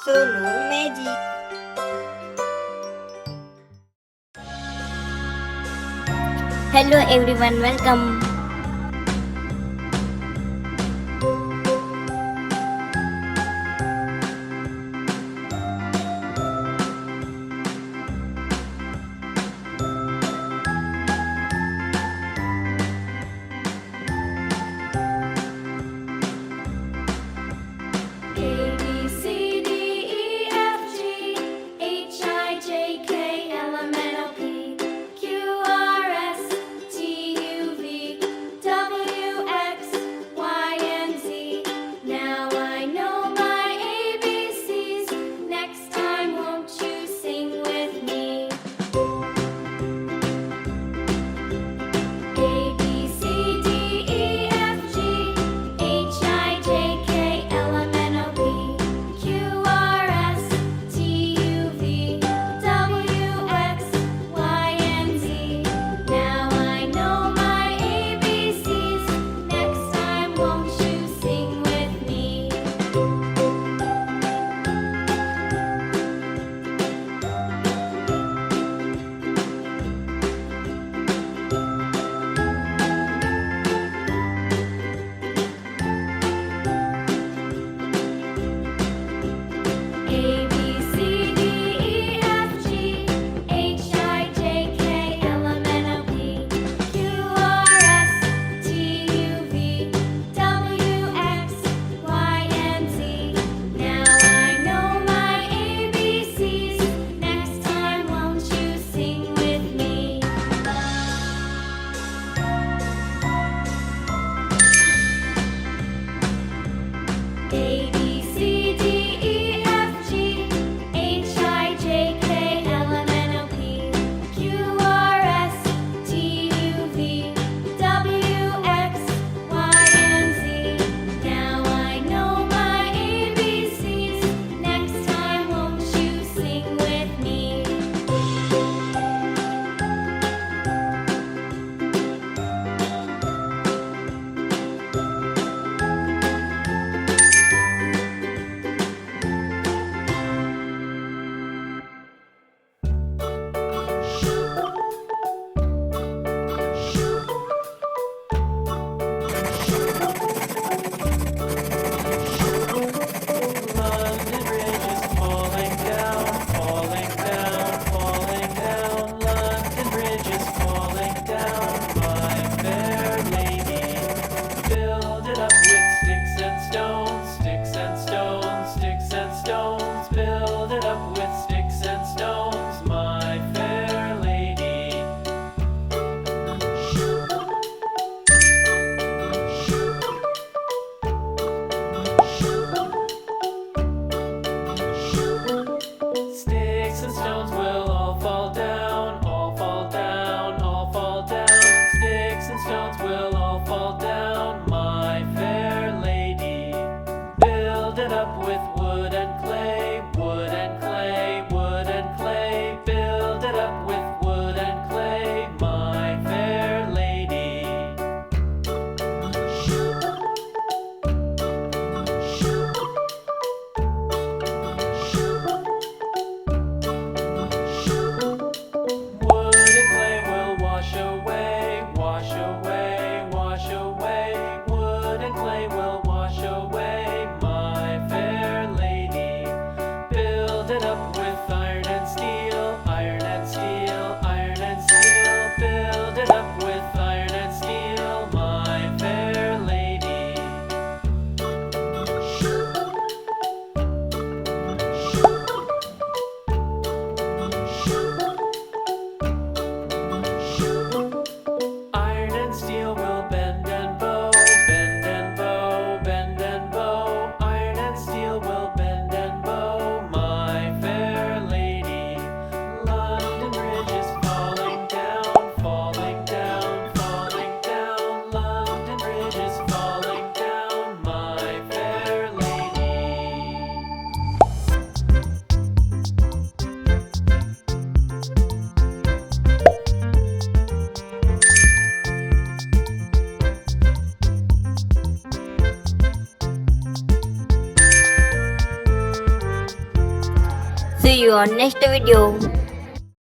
Sonu magic. Hello everyone, welcome. A B C D E F G H I J K L M N O P Q R S T U V W X Y and Z. Now I know my ABCs. Next time, won't you sing with me? A B C D E F G H I J K L M N O P Q R S T U V W X Y and Z. Now I know my ABCs. Next time, won't you sing with me? A B C D E F G H I J K L M N O P Q R S T U V W X Y and Z. Now I know my ABCs. Next time, won't you sing with me? A B C D E F G H I J K L M N O P Q R S T U V W X Y and Z. Now I know my ABCs. Next time, won't you sing with me? London Bridge is falling down, falling down, falling down. London Bridge is falling down, my fair lady. Build it up with sticks and stones, sticks and stones, sticks and stones. Build it up with sticks and stones, my fair lady. Sticks and stones will all fall down, all fall down, all fall down. Sticks and stones will all fall down, my fair lady. Build it up with wood and clay, wood and clay, wood and clay. Build it up with wood and clay, my fair lady. Wood and clay will wash away, wash away, wash away. Wood and clay will wash away, my fair lady. Build it up with iron and steel, iron and steel, iron and steel. Build it up with iron and steel, my fair lady. Iron and steel will bend and bow, bend and bow, bend and bow. Iron and steel will bend and bow, my fair See you on next video.